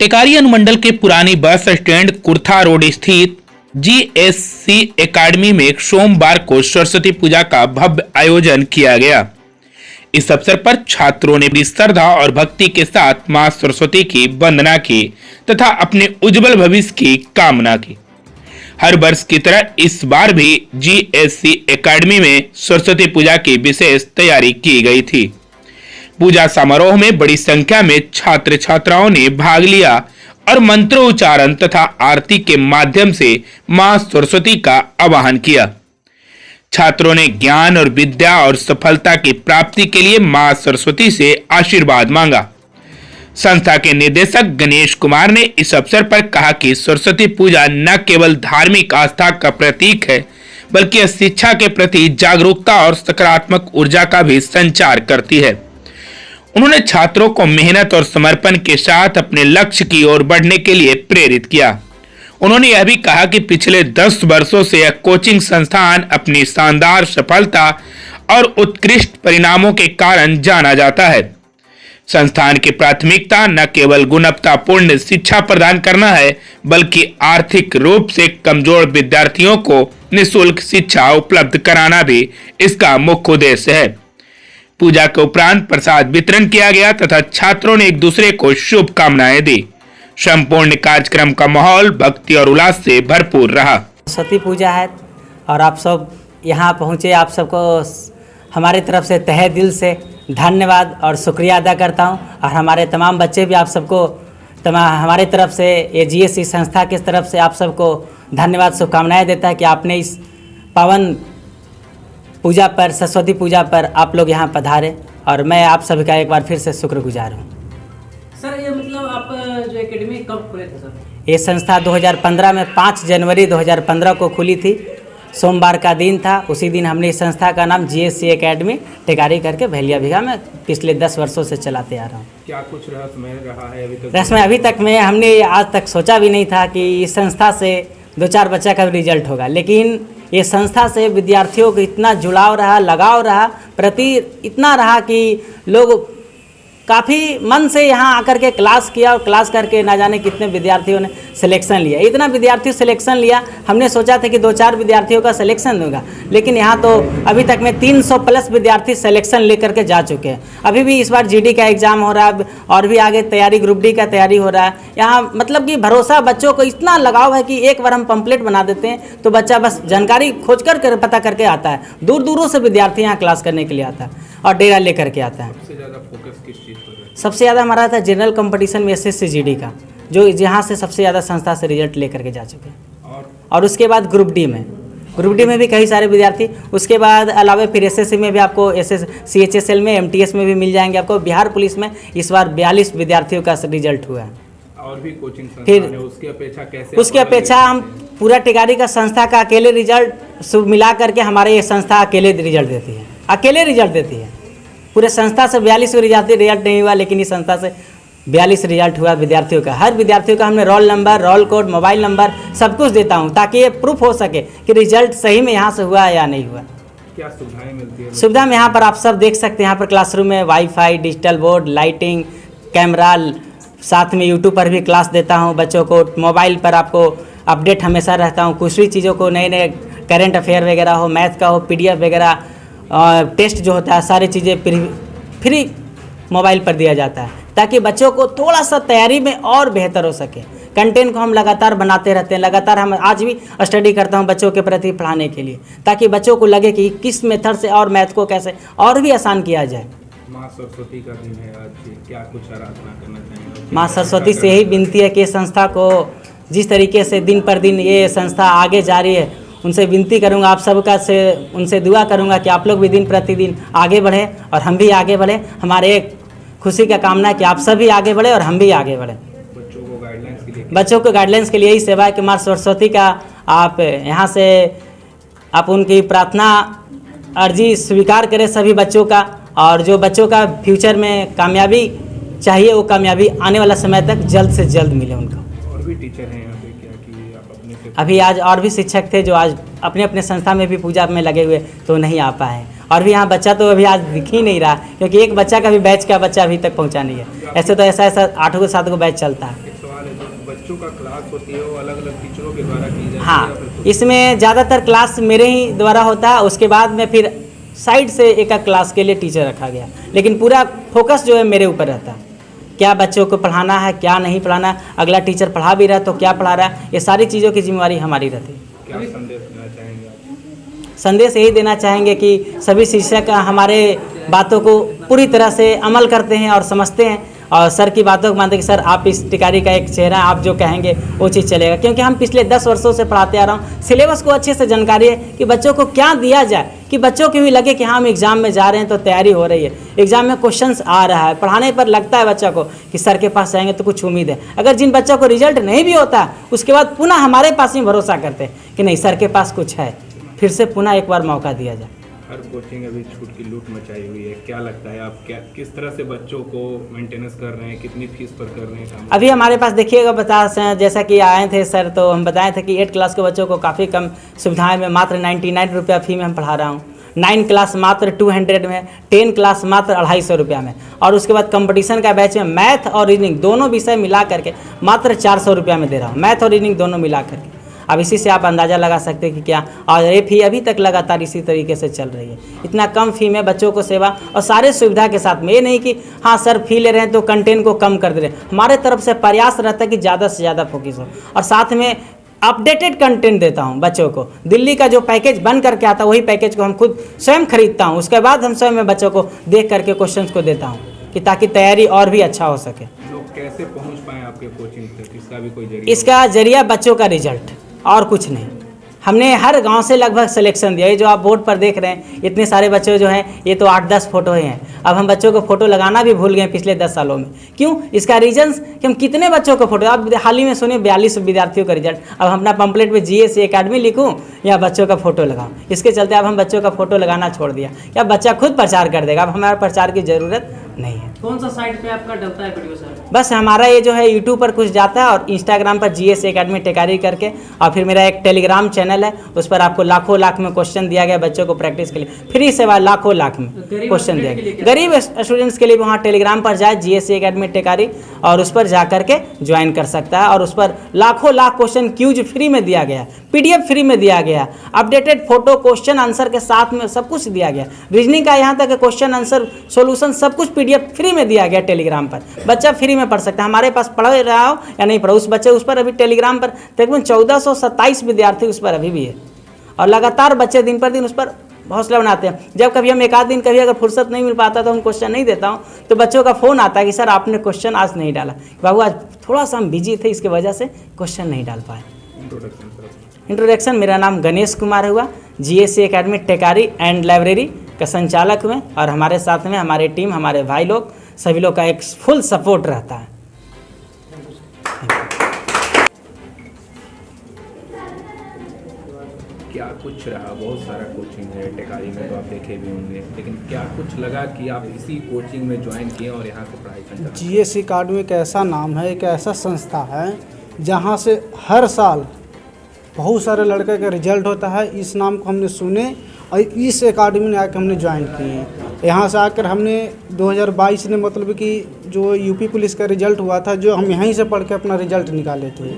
टेकारी अनुमंडल के पुरानी बस स्टैंड कुर्था रोड स्थित जीएससी एकेडमी में सोमवार को सरस्वती पूजा का भव्य आयोजन किया गया। इस अवसर पर छात्रों ने बड़ी श्रद्धा और भक्ति के साथ मां सरस्वती की वंदना की तथा अपने उज्जवल भविष्य की कामना की। हर वर्ष की तरह इस बार भी जीएससी एकेडमी में सरस्वती पूजा की विशेष तैयारी की गई थी। पूजा समारोह में बड़ी संख्या में छात्र छात्राओं ने भाग लिया और मंत्रोच्चारण तथा आरती के माध्यम से मां सरस्वती का आवाहन किया। छात्रों ने ज्ञान और विद्या और सफलता की प्राप्ति के लिए मां सरस्वती से आशीर्वाद मांगा। संस्था के निदेशक गणेश कुमार ने इस अवसर पर कहा कि सरस्वती पूजा न केवल धार्मिक आस्था का प्रतीक है, बल्कि शिक्षा के प्रति जागरूकता और सकारात्मक ऊर्जा का भी संचार करती है। उन्होंने छात्रों को मेहनत और समर्पण के साथ अपने लक्ष्य की ओर बढ़ने के लिए प्रेरित किया। उन्होंने यह भी कहा कि पिछले 10 वर्षों से यह कोचिंग संस्थान अपनी शानदार सफलता और उत्कृष्ट परिणामों के कारण जाना जाता है। संस्थान की प्राथमिकता न केवल गुणवत्तापूर्ण शिक्षा प्रदान करना है, बल्कि आर्थिक रूप से कमजोर विद्यार्थियों को निःशुल्क शिक्षा उपलब्ध कराना भी इसका मुख्य उद्देश्य है। पूजा के उपरांत प्रसाद वितरण किया गया तथा छात्रों ने एक दूसरे को शुभकामनाएं दी। संपूर्ण कार्यक्रम का माहौल भक्ति और उल्लास से भरपूर रहा। सरस्वती पूजा है और आप सब यहाँ पहुँचे, आप सबको हमारी तरफ से तहे दिल से धन्यवाद और शुक्रिया अदा करता हूँ। और हमारे तमाम बच्चे भी आप सबको हमारे तरफ से ये जीएससी संस्था की तरफ से आप सबको धन्यवाद शुभकामनाएं देता है कि आपने इस पावन पूजा पर, सरस्वती पूजा पर आप लोग यहाँ पधारे और मैं आप सभी का एक बार फिर से शुक्रगुजार हूँ। सर ये मतलब आप जो एकेडमी कब खुले थे सर? ये संस्था 2015 में 5 जनवरी 2015 को खुली थी। सोमवार का दिन था। उसी दिन हमने इस संस्था का नाम जीएससी एकेडमी टेकारी करके भैलिया बिघा में पिछले 10 वर्षों से चलाते आ रहा हूँ। क्या कुछ रहस्यमय रहा है अभी तक? रहस्यमय अभी तक में हमने आज तक सोचा भी नहीं था कि इस संस्था से 2-4 बच्चा का रिजल्ट होगा, लेकिन ये संस्था से विद्यार्थियों को इतना जुड़ाव रहा, लगाव रहा, प्रति इतना रहा कि लोग काफ़ी मन से यहाँ आकर के क्लास किया और क्लास करके ना जाने कितने विद्यार्थियों ने सिलेक्शन लिया। इतना विद्यार्थी सिलेक्शन लिया, हमने सोचा था कि 2-4 विद्यार्थियों का सिलेक्शन होगा, लेकिन यहाँ तो अभी तक में 300 प्लस विद्यार्थी सिलेक्शन लेकर के जा चुके हैं। अभी भी इस बार जीडी का एग्ज़ाम हो रहा है और भी आगे तैयारी ग्रुप डी का तैयारी हो रहा है। यहाँ मतलब कि भरोसा, बच्चों को इतना लगाव है कि एक बार हम पंपलेट बना देते हैं तो बच्चा बस जानकारी खोज कर पता करके आता है। दूर दूरों से विद्यार्थी यहाँ क्लास करने के लिए आता है और डेरा ले करके आता है। सबसे ज़्यादा फोकस किस चीज़ पर है? सबसे ज़्यादा हमारा था जनरल कंपटीशन में एसएससी जीडी का, जो जहाँ से सबसे ज़्यादा संस्था से रिजल्ट लेकर के जा चुके हैं। और उसके बाद ग्रुप डी में भी कई सारे विद्यार्थी। उसके बाद अलावा फिर एसएससी में भी आपको CHSL में, MTS में भी मिल जाएंगे आपको। बिहार पुलिस में इस बार 42 विद्यार्थियों का रिजल्ट हुआ है। और भी कोचिंग फिर संस्थान है, उसकी अपेक्षा कैसे? उसकी अपेक्षा हम पूरा टेकारी का संस्था का अकेले रिजल्ट सब मिला करके हमारे ये संस्था अकेले रिजल्ट देती है। पूरे संस्था से 42 रिजल्ट नहीं हुआ, लेकिन इस संस्था से 42 रिजल्ट हुआ विद्यार्थियों का। हर विद्यार्थियों का हमने roll number, roll code, mobile number सब कुछ देता हूँ, ताकि ये प्रूफ हो सके कि रिजल्ट सही में यहाँ से हुआ है या नहीं हुआ। क्या सुविधाएं मिलती है? सुविधा में यहाँ पर आप सब देख सकते हैं। यहाँ पर क्लासरूम में wifi, digital board, lighting, camera, साथ में यूट्यूब पर भी क्लास देता हूँ बच्चों को। मोबाइल पर आपको अपडेट हमेशा रहता हूँ। कुछ भी चीज़ों को नए करेंट अफेयर वगैरह हो, मैथ का हो, PDF वगैरह, टेस्ट जो होता है, सारी चीज़ें फ्री मोबाइल पर दिया जाता है, ताकि बच्चों को थोड़ा सा तैयारी में और बेहतर हो सके। कंटेंट को हम लगातार बनाते रहते हैं। लगातार हम आज भी स्टडी करता हूं बच्चों के प्रति पढ़ाने के लिए, ताकि बच्चों को लगे कि किस मेथड से और मैथ को कैसे और भी आसान किया जाए। माँ सरस्वती का दिन है आज, क्या कुछ आराधना करना चाहिए? माँ सरस्वती से यही विनती है कि संस्था को जिस तरीके से दिन पर दिन ये संस्था आगे जा रही है, उनसे विनती करूंगा, आप सबका से उनसे दुआ करूंगा कि आप लोग भी दिन प्रतिदिन आगे बढ़े और हम भी आगे बढ़े। हमारे एक खुशी का कामना है कि आप सभी आगे बढ़े और हम भी आगे बढ़े। बच्चों को गाइडलाइंस के लिए यही सेवा है कि माँ सरस्वती का आप यहाँ से आप उनकी प्रार्थना अर्जी स्वीकार करें सभी बच्चों का, और जो बच्चों का फ्यूचर में कामयाबी चाहिए वो कामयाबी आने वाला समय तक जल्द से जल्द मिले उनको। और भी टीचर हैं यहाँ पे क्या कि आप अपने से? अभी आज और भी शिक्षक थे जो आज अपने अपने संस्था में भी पूजा में लगे हुए तो नहीं आ पाए। और भी यहाँ बच्चा तो अभी आज दिख ही नहीं रहा, क्योंकि एक बच्चा का भी बैच का बच्चा अभी तक पहुँचा नहीं है। ऐसे तो ऐसा 8 को 7 को बैच चलता है। बच्चों का क्लास होती है वो अलग अलग टीचरों के द्वारा की जाती है या हाँ, फिर खुद? इसमें ज़्यादातर क्लास मेरे ही द्वारा होता है। उसके बाद में फिर साइड से एक क्लास के लिए टीचर रखा गया, लेकिन पूरा फोकस जो है मेरे ऊपर रहता है। क्या बच्चों को पढ़ाना है, क्या नहीं पढ़ाना है, अगला टीचर पढ़ा भी रहा है तो क्या पढ़ा रहा है, ये सारी चीज़ों की जिम्मेवारी हमारी रहती है। क्या संदेश देना चाहेंगे आप? संदेश यही देना चाहेंगे कि सभी शिक्षक हमारे बातों को पूरी तरह से अमल करते हैं और समझते हैं, और सर की बातों को मानते हैं कि सर आप इस टिकारी का एक चेहरा, आप जो कहेंगे वो चीज़ चलेगा। क्योंकि हम पिछले 10 वर्षों से पढ़ाते आ रहा हूँ, सिलेबस को अच्छे से जानकारी है कि बच्चों को क्या दिया जाए कि बच्चों को भी लगे कि हाँ हम एग्ज़ाम में जा रहे हैं तो तैयारी हो रही है, एग्ज़ाम में क्वेश्चंस आ रहा है, पढ़ाने पर लगता है बच्चा को कि सर के पास जाएंगे तो कुछ उम्मीद है। अगर जिन बच्चों को रिजल्ट नहीं भी होता उसके बाद पुनः हमारे पास ही भरोसा करते हैं कि नहीं सर के पास कुछ है, फिर से पुनः एक बार मौका दिया जाए। हर कोचिंग अभी छूट की लूट मचाई हुई है, क्या लगता है आप किस तरह से बच्चों को मेंटेनेंस कर रहे हैं, कितनी फीस पर कर रहे हैं काम? अभी हमारे पास देखिएगा जैसा कि आए थे सर तो हम बताए थे कि 8 क्लास के बच्चों को काफ़ी कम सुविधाएं में मात्र 99 रुपया फी में हम पढ़ा रहा हूँ, 9 क्लास मात्र 200 में, 10 क्लास मात्र 250 रुपया में, और उसके बाद कंपटीशन का बैच में मैथ और रीजनिंग दोनों विषय मिला करके मात्र 400 रुपया में दे रहा हूँ, मैथ और रीजनिंग दोनों मिला करके। अब इसी से आप अंदाज़ा लगा सकते हैं कि क्या, और ये फी अभी तक लगातार इसी तरीके से चल रही है। इतना कम फी में बच्चों को सेवा और सारे सुविधा के साथ में, ये नहीं कि हाँ सर फी ले रहे हैं तो कंटेंट को कम कर दे रहे हैं। हमारे तरफ से प्रयास रहता है कि ज़्यादा से ज़्यादा फोकस हो, और साथ में अपडेटेड कंटेंट देता हूँ बच्चों को। दिल्ली का जो पैकेज बन करके आता है वही पैकेज को हम खुद स्वयं खरीदता हूँ, उसके बाद हम स्वयं में बच्चों को देख करके क्वेश्चंस को देता हूँ कि ताकि तैयारी और भी अच्छा हो सके। लोग कैसे पहुंच पाए आपके कोचिंग तक, इसका भी कोई जरिया? इसका जरिया बच्चों का रिजल्ट और कुछ नहीं। हमने हर गांव से लगभग सिलेक्शन दिया। ये जो आप बोर्ड पर देख रहे हैं इतने सारे बच्चे जो हैं, ये तो 8-10 फोटो ही हैं। अब हम बच्चों को फोटो लगाना भी भूल गए पिछले 10 सालों में। क्यों? इसका रीजन कि हम कितने बच्चों को फोटो, आप हाल ही में सुने 42 विद्यार्थियों का रिजल्ट। अब हम अपना पंपलेट में GSC एकेडमी लिखूँ या बच्चों का फोटो लगाऊँ, इसके चलते अब हम बच्चों का फोटो लगाना छोड़ दिया। क्या बच्चा खुद प्रचार कर देगा, अब हमारे प्रचार की ज़रूरत नहीं है। कौन सा साइट पे आपका डलता है वीडियो सर? बस हमारा ये जो है यूट्यूब पर कुछ जाता है और इंस्टाग्राम पर GSC एकेडमी टेकारी करके, और फिर मेरा एक टेलीग्राम चैनल है, उस पर आपको लाखों लाख में क्वेश्चन दिया गया बच्चों को प्रैक्टिस के लिए, फ्री सेवा लाखों लाख में क्वेश्चन दिया गया। गरीब स्टूडेंट्स के लिए वहाँ टेलीग्राम पर जाए GSC एकेडमी टेकारी, और उस पर जा करके ज्वाइन कर सकता है। और उस पर लाखों लाख क्वेश्चन क्यूज फ्री में दिया गया, PDF फ्री में दिया गया, अपडेटेड फोटो क्वेश्चन आंसर के साथ में सब कुछ दिया गया। रीजनिंग का यहाँ तक क्वेश्चन आंसर सोल्यूशन सब कुछ PDF फ्री में दिया गया टेलीग्राम पर। बच्चा फ्री में पढ़ सकता है, हमारे पास पढ़ रहा हो या नहीं पढ़ो, उस बच्चे उस पर अभी टेलीग्राम पर तकरीबन 1427 विद्यार्थी उस पर अभी भी है, और लगातार बच्चे दिन पर दिन उस पर हौसला बनाते हैं। जब कभी हम एक आध दिन कभी अगर फुर्सत नहीं मिल पाता तो हम क्वेश्चन नहीं देता हूँ, तो बच्चों का फ़ोन आता है कि सर आपने क्वेश्चन आज नहीं डाला, बाबू आज थोड़ा सा हम बिजी थे इसकी वजह से क्वेश्चन नहीं डाल पाए। इंट्रोडक्शन, मेरा नाम गणेश कुमार हुआ, GSC academy Tekari and library का संचालक हुए, और हमारे साथ में हमारे टीम, हमारे भाई लोग, सभी लोग का एक फुल सपोर्ट रहता है। क्या कुछ रहा, बहुत सारा कोचिंग है टेकारी में तो आप देखे भी होंगे, लेकिन क्या कुछ लगा कि आप इसी कोचिंग में ज्वाइन किए और यहाँ से पढ़ाई करते? GSC एकेडमी एक ऐसा नाम है, एक ऐसा संस्था है जहाँ से हर साल बहुत सारे लड़के का रिजल्ट होता है। इस नाम को हमने सुने और इस एकेडमी में आकर हमने ज्वाइन किए। यहाँ से आकर हमने 2022 में मतलब कि जो UP पुलिस का रिजल्ट हुआ था, जो हम यहीं से पढ़ के अपना रिजल्ट निकाले थे,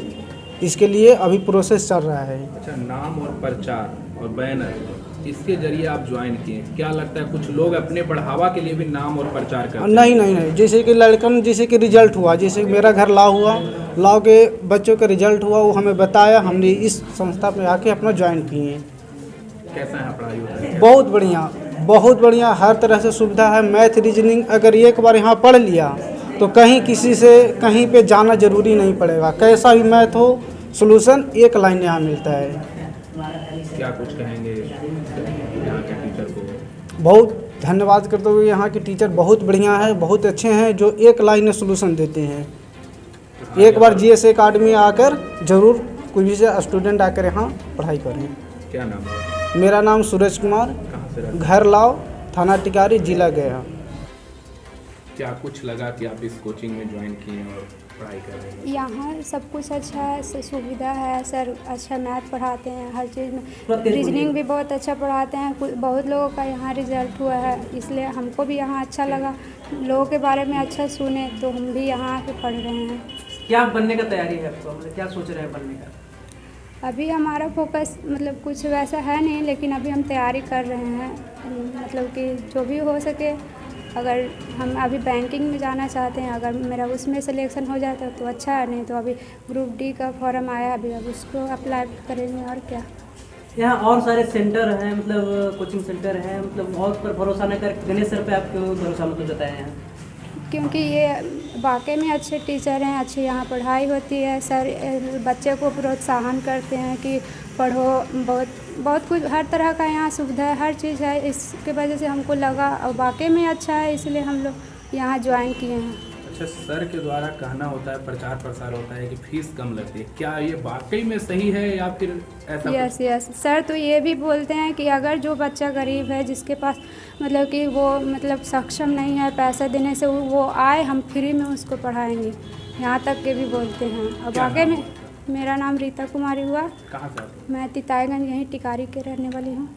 इसके लिए अभी प्रोसेस चल रहा है। अच्छा, नाम और प्रचार और बैनर, इसके जरिए आप ज्वाइन किए, क्या लगता है कुछ लोग अपने बढ़ावा के लिए भी नाम और प्रचार करते हैं? नहीं, जैसे कि लड़कन, जैसे कि रिजल्ट हुआ, जैसे मेरा घर लाव हुआ, लाव के बच्चों का रिजल्ट हुआ, वो हमें बताया, हमने इस संस्था पे आके अपना ज्वाइन किए। कैसा है पढ़ाई होता है? बहुत बढ़िया, हर तरह से सुविधा है। मैथ रीजनिंग अगर एक बार यहाँ पढ़ लिया तो कहीं किसी से कहीं पे जाना जरूरी नहीं पड़ेगा। कैसा भी मैथ हो, सोल्यूशन एक लाइन यहाँ मिलता है। क्या कुछ कहेंगे यहाँ के टीचर को? बहुत धन्यवाद करते हुए, यहाँ के टीचर बहुत बढ़िया है, बहुत अच्छे हैं, जो एक लाइन में सोल्यूशन देते हैं। एक बार GSC एकेडमी आकर जरूर कोई भी स्टूडेंट आकर यहाँ पढ़ाई करें। क्या नाम है? मेरा नाम सूरज कुमार, कहाँ से रहते हैं? घर लाव, थाना टिकारी, जिला गया। क्या कुछ लगा कि आप इस कोचिंग में ज्वाइन किए और पढ़ाई कर रहे हैं? यहाँ सब कुछ अच्छा है, सुविधा है, सर अच्छा मैथ पढ़ाते हैं, हर चीज़ में रीजनिंग भी बहुत अच्छा पढ़ाते हैं। बहुत लोगों का यहाँ रिजल्ट हुआ है, इसलिए हमको भी यहाँ अच्छा लगा। लोगों के बारे में अच्छा सुने तो हम भी यहाँ आके पढ़ रहे हैं। क्या बनने का तैयारी है आपको, मतलब क्या सोच रहे हैं बनने का? अभी हमारा फोकस मतलब कुछ वैसा है नहीं, लेकिन अभी हम तैयारी कर रहे हैं, मतलब कि जो भी हो सके। अगर हम अभी बैंकिंग में जाना चाहते हैं, अगर मेरा उसमें सिलेक्शन हो जाता है तो अच्छा है, नहीं तो अभी ग्रुप डी का फॉर्म आया अभी, अब उसको अप्लाई करेंगे और क्या। यहाँ और सारे सेंटर हैं, मतलब कोचिंग सेंटर हैं, मतलब बहुत पर भरोसा न कर गणेश सर पे आप क्यों भरोसा मतलब जताए हैं? क्योंकि ये वाकई में अच्छे टीचर हैं, अच्छी यहाँ पढ़ाई होती है। सर बच्चे को प्रोत्साहन करते हैं कि पढ़ो, बहुत कुछ हर तरह का यहाँ सुविधा है, हर चीज़ है। इसके वजह से हमको लगा और वाकई में अच्छा है, इसलिए हम लोग यहाँ ज्वाइन किए हैं। अच्छा, सर के द्वारा कहना होता है, प्रचार प्रसार होता है कि फीस कम लगती है, क्या ये वाकई में सही है या फिर ऐसा? यस सर तो ये भी बोलते हैं कि अगर जो बच्चा गरीब है, जिसके पास मतलब कि वो मतलब सक्षम नहीं है पैसा देने से, वो आए, हम फ्री में उसको पढ़ाएंगे, यहाँ तक के भी बोलते हैं। अब आगे में मेरा नाम रीता कुमारी हुआ। कहाँ से? मैं तिताईगंज यहीं टिकारी के रहने वाली हूँ।